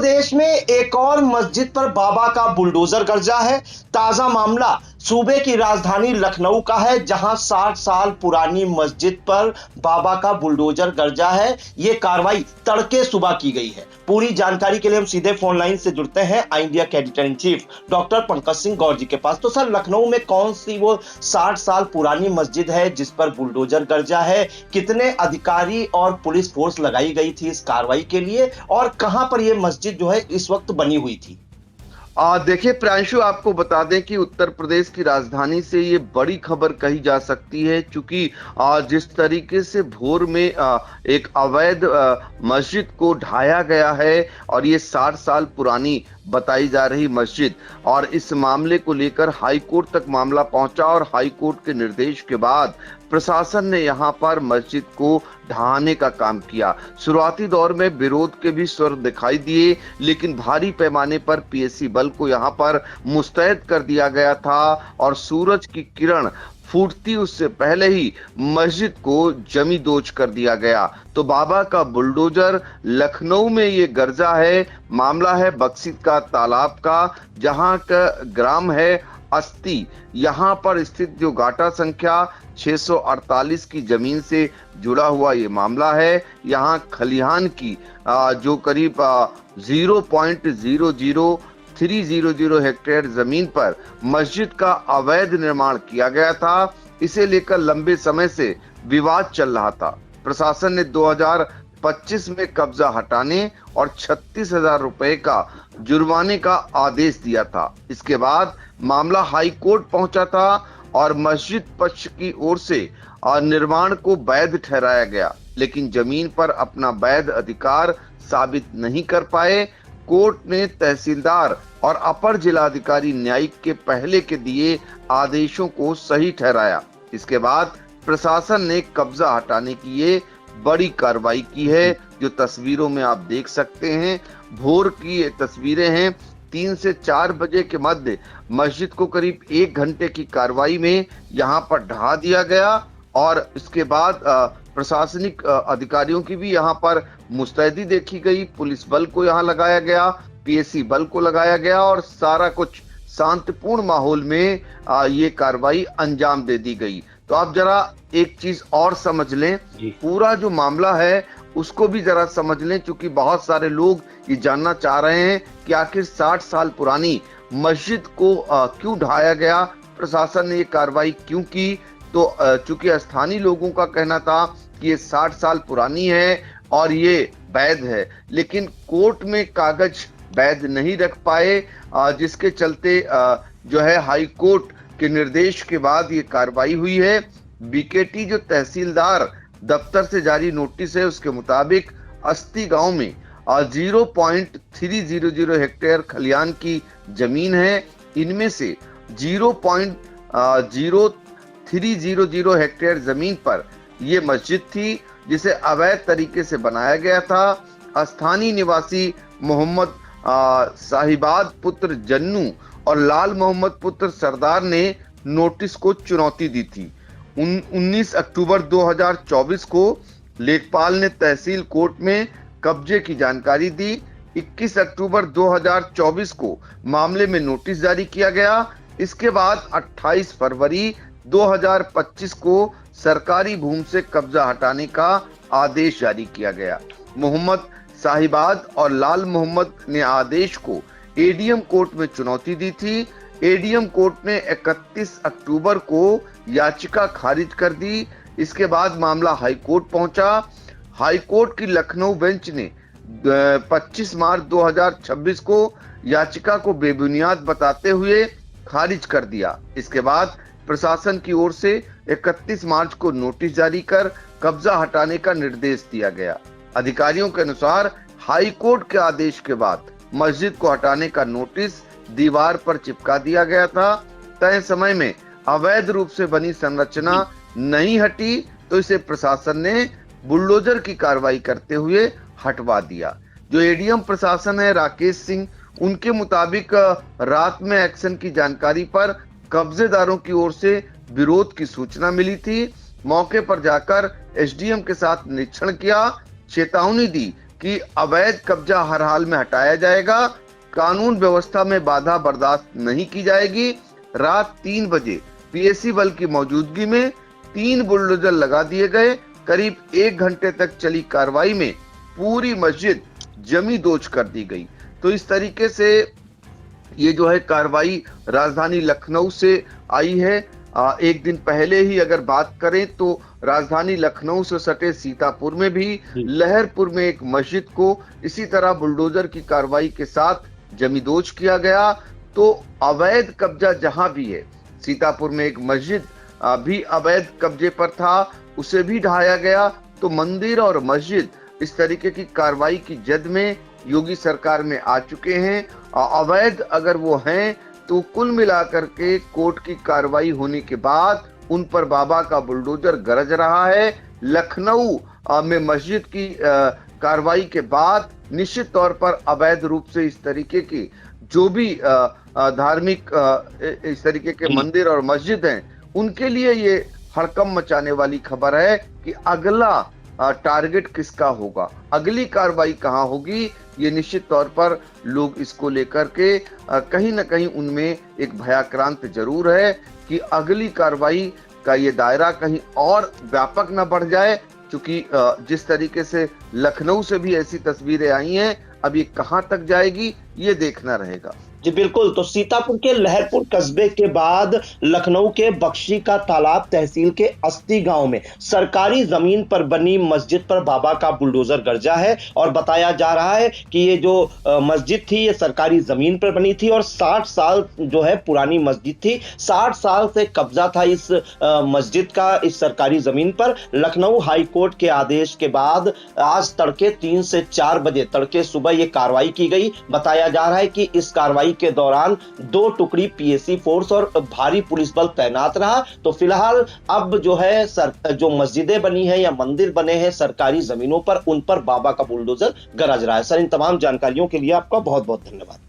प्रदेश में एक और मस्जिद पर बाबा का बुलडोजर गर्जा है। ताजा मामला सूबे की राजधानी लखनऊ का है, जहां 60 साल पुरानी मस्जिद पर बाबा का बुलडोजर गर्जा है। ये कार्रवाई तड़के सुबह की गई है। पूरी जानकारी के लिए हम सीधे फोन लाइन से जुड़ते हैं इंडिया के editor in chief doctor Pankaj Singh Gaur ji के पास। तो सर, लखनऊ में कौन सी वो 60 साल पुरानी मस्जिद है जिस पर बुलडोजर गर्जा है? कितने अधिकारी और पुलिस फोर्स लगाई गई थी इस कार्रवाई के लिए, और कहां पर यह मस्जिद जो है इस वक्त बनी हुई थी? देखिए प्रांशु, आपको बता दें कि उत्तर प्रदेश की राजधानी से ये बड़ी खबर कही जा सकती है, क्योंकि जिस तरीके से भोर में एक अवैध मस्जिद को ढाया गया है और ये 60 साल पुरानी बताई जा रही मस्जिद, और इस मामले को लेकर हाई कोर्ट तक मामला पहुंचा और हाई कोर्ट के निर्देश के बाद प्रशासन ने यहां पर मस्जिद को ढहाने का काम किया। शुरुआती दौर में विरोध के भी स्वर दिखाई दिए, लेकिन भारी पैमाने पर पीएसी बल को यहां पर मुस्तैद कर दिया गया था और सूरज की किरण फूटती उससे पहले ही मस्जिद को जमी दोज कर दिया गया। तो बाबा का बुलडोजर लखनऊ में ये गर्जा है। मामला है बक्सीत का तालाब का, जहां का ग्राम है अस्ती। यहाँ पर स्थित जो गाटा संख्या 648 की जमीन से जुड़ा हुआ ये मामला है। यहाँ खलिहान की जो करीब 0.00300 हेक्टेयर जमीन पर मस्जिद का अवैध निर्माण किया गया था। इसे लेकर लंबे समय से विवाद चल रहा था। प्रशासन ने 2025 में कब्जा हटाने और 36,000 रुपए का जुर्माने का आदेश दिया था। इसके बाद मामला हाई कोर्ट पहुंचा था और मस्जिद पक्ष की ओर से निर्माण को वैध ठहराया गया, लेकिन जमीन पर अपना वैध अधिकार साबित नहीं कर पाए। कोर्ट ने तहसीलदार और अपर जिलाधिकारी न्यायिक के पहले के दिए आदेशों को सही ठहराया। इसके बाद प्रशासन ने कब्जा हटाने की ये बड़ी कार्रवाई की है, जो तस्वीरों में आप देख सकते हैं। भोर की ये तस्वीरें हैं। 3 से 4 बजे के मध्य मस्जिद को करीब 1 घंटे की कार्रवाई में यहाँ पर ढहा दिया गया और इसके बाद प्रशासनिक अधिकारियों की भी यहाँ पर मुस्तैदी देखी गई। पुलिस बल को यहाँ लगाया गया, पीएसी बल को लगाया गया और सारा कुछ शांतिपूर्ण माहौल में ये कार्रवाई अंजाम दे दी गई। तो आप जरा एक चीज और समझ लें, पूरा जो मामला है उसको भी जरा समझ लें, क्योंकि बहुत सारे लोग ये जानना चाह रहे हैं कि आखिर 60 साल पुरानी मस्जिद को क्यों ढाया गया, प्रशासन ने ये कार्रवाई क्यों की। तो चूंकि स्थानीय लोगों का कहना था कि ये 60 साल पुरानी है और ये वैध है, लेकिन कोर्ट में कागज वैध नहीं रख पाए, जिसके चलते जो है हाई कोर्ट के निर्देश के बाद ये कार्रवाई हुई है। बीकेटी जो तहसीलदार दफ्तर से जारी नोटिस है, उसके मुताबिक अस्ती गांव में 0.300 हेक्टेयर खलिहान की जमीन है। इनमें से 0.0300 हेक्टेयर जमीन पर यह मस्जिद थी, जिसे अवैध तरीके से बनाया गया था। स्थानीय निवासी मोहम्मद साहिबाद पुत्र जन्नू और लाल मोहम्मद पुत्र सरदार ने नोटिस को चुनौती दी थी। 19 अक्टूबर 2024 को लेखपाल ने तहसील कोर्ट में कब्जे की जानकारी दी। 21 अक्टूबर 2024 को मामले में नोटिस जारी किया गया। इसके बाद 28 फरवरी 2025 को सरकारी भूमि से कब्जा हटाने का आदेश जारी किया गया। मोहम्मद साहिबाद और लाल मोहम्मद ने आदेश को एडीएम कोर्ट में चुनौती दी थी। एडीएम कोर्ट ने 31 अक्टूबर को याचिका खारिज कर दी। इसके बाद मामला हाई कोर्ट पहुंचा। हाई कोर्ट की लखनऊ बेंच ने 25 मार्च 2026 को याचिका को बेबुनियाद बताते हुए खारिज कर दिया। इसके बाद प्रशासन की ओर से 31 मार्च को नोटिस जारी कर कब्जा हटाने का निर्देश दिया गया। अधिकारियों के अनुसार हाई कोर्ट के आदेश के बाद मस्जिद को हटाने का नोटिस दीवार पर चिपका दिया गया था। तय समय में अवैध रूप से बनी संरचना नहीं हटी, तो इसे प्रशासन ने बुलडोजर की कार्रवाई करते हुए हटवा दिया। जो एडीएम प्रशासन है राकेश सिंह, उनके मुताबिक रात में एक्शन की जानकारी पर कब्जेदारों की ओर से विरोध की सूचना मिली थी। मौके पर जाकर एसडीएम के साथ निरीक्षण किया, चेतावनी दी कि अवैध कब्जा हर हाल में हटाया जाएगा, कानून व्यवस्था में बाधा बर्दाश्त नहीं की जाएगी। रात 3 बजे पीएसी बल की मौजूदगी में 3 बुलडोजर लगा दिए गए। करीब 1 घंटे तक चली कार्रवाई में पूरी मस्जिद जमी दोच कर दी गई। तो इस तरीके से ये जो है कार्रवाई राजधानी लखनऊ से आई है। एक दिन पहले ही अगर बात करें तो राजधानी लखनऊ से सटे सीतापुर में भी लहरपुर में एक मस्जिद को इसी तरह बुलडोजर की कार्रवाई के साथ जमीदोज किया गया। तो अवैध कब्जा जहां भी है, सीतापुर में एक मस्जिद भी अवैध कब्जे पर था, उसे भी ढाया गया। तो मंदिर और मस्जिद इस तरीके की कार्रवाई की जद में योगी सरकार में आ चुके हैं। अवैध अगर वो हैं तो कुल मिलाकर के कोर्ट की कार्रवाई होने के बाद उन पर बाबा का बुलडोजर गरज रहा है। लखनऊ में मस्जिद की कार्रवाई के बाद निश्चित तौर पर अवैध रूप से इस तरीके की जो भी धार्मिक इस तरीके के मंदिर और मस्जिद हैं, उनके लिए ये हड़कंप मचाने वाली खबर है कि अगला टारगेट किसका होगा, अगली कार्रवाई कहां होगी। ये निश्चित तौर पर लोग इसको लेकर के कहीं ना कहीं उनमें एक भयाक्रांत जरूर है कि अगली कार्रवाई का ये दायरा कहीं और व्यापक न बढ़ जाए, क्योंकि जिस तरीके से लखनऊ से भी ऐसी तस्वीरें आई हैं, अब ये कहां तक जाएगी ये देखना रहेगा। जी बिल्कुल। तो सीतापुर के लहरपुर कस्बे के बाद लखनऊ के बख्शी का तालाब तहसील के अस्ती गांव में सरकारी जमीन पर बनी मस्जिद पर बाबा का बुलडोजर गरजा है। और बताया जा रहा है कि ये जो मस्जिद थी ये सरकारी जमीन पर बनी थी और 60 साल जो है पुरानी मस्जिद थी। 60 साल से कब्जा था इस मस्जिद का इस सरकारी जमीन पर। लखनऊ हाई कोर्ट के आदेश के बाद आज तड़के 3 से 4 बजे तड़के सुबह ये कार्रवाई की गई। बताया जा रहा है कि इस कार्रवाई के दौरान 2 टुकड़ी पीएसी फोर्स और भारी पुलिस बल तैनात रहा। तो फिलहाल अब जो है जो मस्जिदें बनी है या मंदिर बने हैं सरकारी जमीनों पर, उन पर बाबा का बुलडोजर गरज रहा है। सर, इन तमाम जानकारियों के लिए आपका बहुत बहुत धन्यवाद।